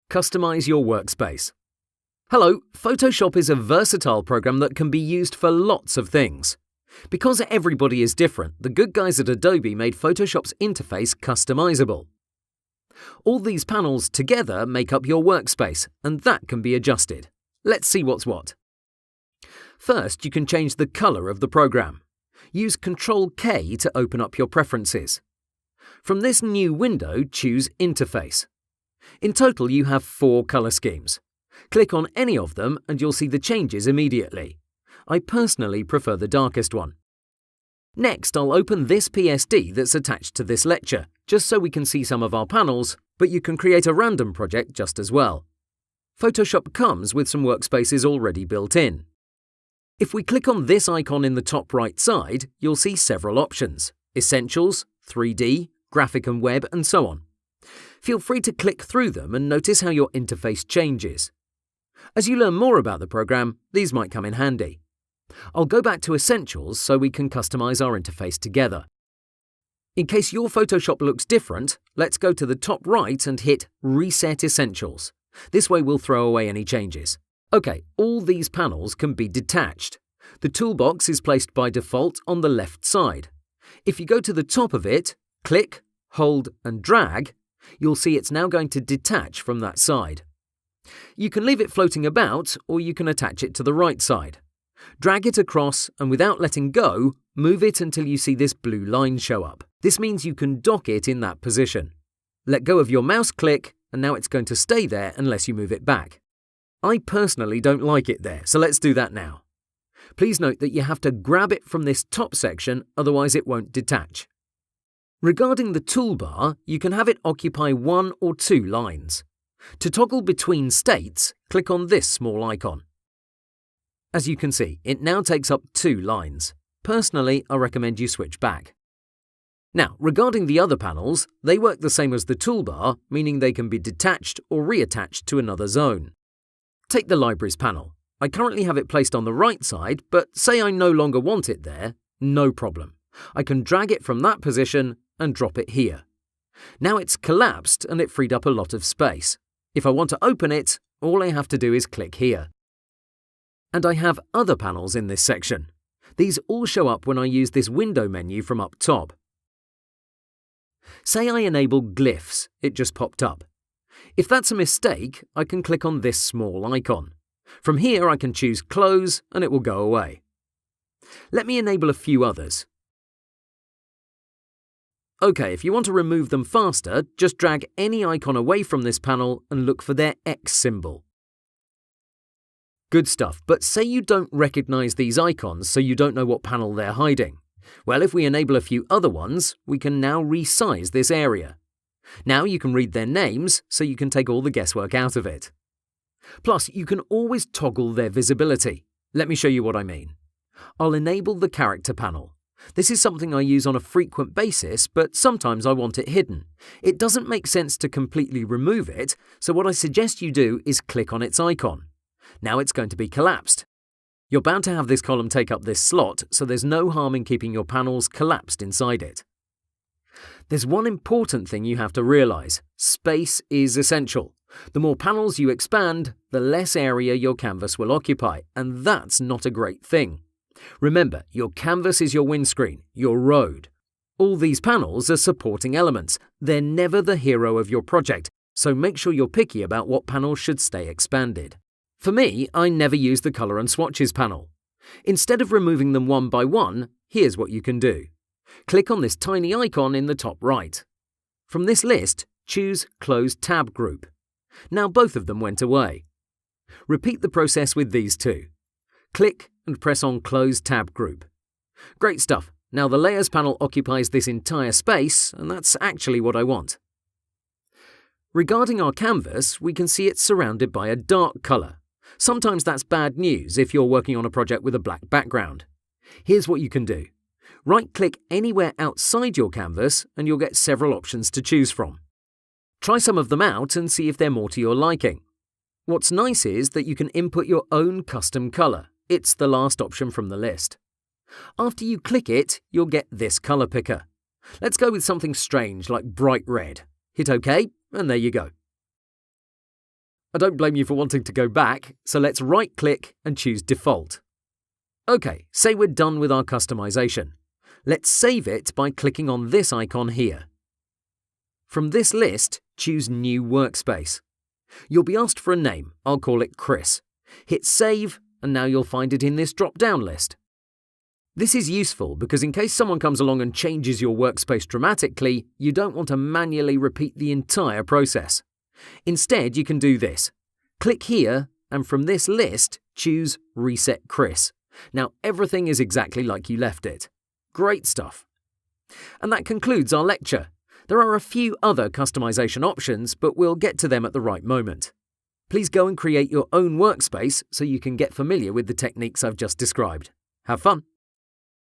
Customize your workspace. Hello, Photoshop is a versatile program that can be used for lots of things. Because everybody is different, the good guys at Adobe made Photoshop's interface customizable. All these panels together make up your workspace, and that can be adjusted. Let's see what's what. First, you can change the color of the program. Use Ctrl-K to open up your preferences. From this new window, choose Interface. In total, you have 4 color schemes. Click on any of them and you'll see the changes immediately. I personally prefer the darkest one. Next, I'll open this PSD that's attached to this lecture, just so we can see some of our panels, but you can create a random project just as well. Photoshop comes with some workspaces already built in. If we click on this icon in the top right side, you'll see several options: Essentials, 3D, Graphic and Web, and so on. Feel free to click through them and notice how your interface changes. As you learn more about the program, these might come in handy. I'll go back to Essentials so we can customize our interface together. In case your Photoshop looks different, let's go to the top right and hit Reset Essentials. This way we'll throw away any changes. OK, all these panels can be detached. The toolbox is placed by default on the left side. If you go to the top of it, click, hold and drag, you'll see it's now going to detach from that side. You can leave it floating about, or you can attach it to the right side. Drag it across and without letting go, move it until you see this blue line show up. This means you can dock it in that position. Let go of your mouse click and now it's going to stay there unless you move it back. I personally don't like it there, so let's do that now. Please note that you have to grab it from this top section, otherwise it won't detach. Regarding the toolbar, you can have it occupy 1 or 2 lines. To toggle between states, click on this small icon. As you can see, it now takes up 2 lines. Personally, I recommend you switch back. Now, regarding the other panels, they work the same as the toolbar, meaning they can be detached or reattached to another zone. Take the Libraries panel. I currently have it placed on the right side, but say I no longer want it there, no problem. I can drag it from that position and drop it here. Now it's collapsed and it freed up a lot of space. If I want to open it, all I have to do is click here. And I have other panels in this section. These all show up when I use this window menu from up top. Say I enable glyphs, it just popped up. If that's a mistake, I can click on this small icon. From here I can choose Close and it will go away. Let me enable a few others. OK, if you want to remove them faster, just drag any icon away from this panel and look for their X symbol. Good stuff, but say you don't recognize these icons so you don't know what panel they're hiding. Well, if we enable a few other ones, we can now resize this area. Now you can read their names, so you can take all the guesswork out of it. Plus, you can always toggle their visibility. Let me show you what I mean. I'll enable the Character panel. This is something I use on a frequent basis, but sometimes I want it hidden. It doesn't make sense to completely remove it, so what I suggest you do is click on its icon. Now it's going to be collapsed. You're bound to have this column take up this slot, so there's no harm in keeping your panels collapsed inside it. There's one important thing you have to realize: space is essential. The more panels you expand, the less area your canvas will occupy, and that's not a great thing. Remember, your canvas is your windscreen, your road. All these panels are supporting elements. They're never the hero of your project, so make sure you're picky about what panels should stay expanded. For me, I never use the Color and Swatches panel. Instead of removing them one by one, here's what you can do. Click on this tiny icon in the top right. From this list, choose Close Tab Group. Now both of them went away. Repeat the process with these two. Click and press on Close Tab Group. Great stuff. Now the Layers panel occupies this entire space, and that's actually what I want. Regarding our canvas, we can see it's surrounded by a dark color. Sometimes that's bad news if you're working on a project with a black background. Here's what you can do. Right-click anywhere outside your canvas and you'll get several options to choose from. Try some of them out and see if they're more to your liking. What's nice is that you can input your own custom color. It's the last option from the list. After you click it, you'll get this color picker. Let's go with something strange like bright red. Hit OK, and there you go. I don't blame you for wanting to go back, so let's right-click and choose Default. OK, say we're done with our customization. Let's save it by clicking on this icon here. From this list, choose New Workspace. You'll be asked for a name. I'll call it Chris. Hit Save, and now you'll find it in this drop-down list. This is useful because in case someone comes along and changes your workspace dramatically, you don't want to manually repeat the entire process. Instead, you can do this. Click here, and from this list, choose Reset Chris. Now everything is exactly like you left it. Great stuff. And that concludes our lecture. There are a few other customization options, but we'll get to them at the right moment. Please go and create your own workspace so you can get familiar with the techniques I've just described. Have fun!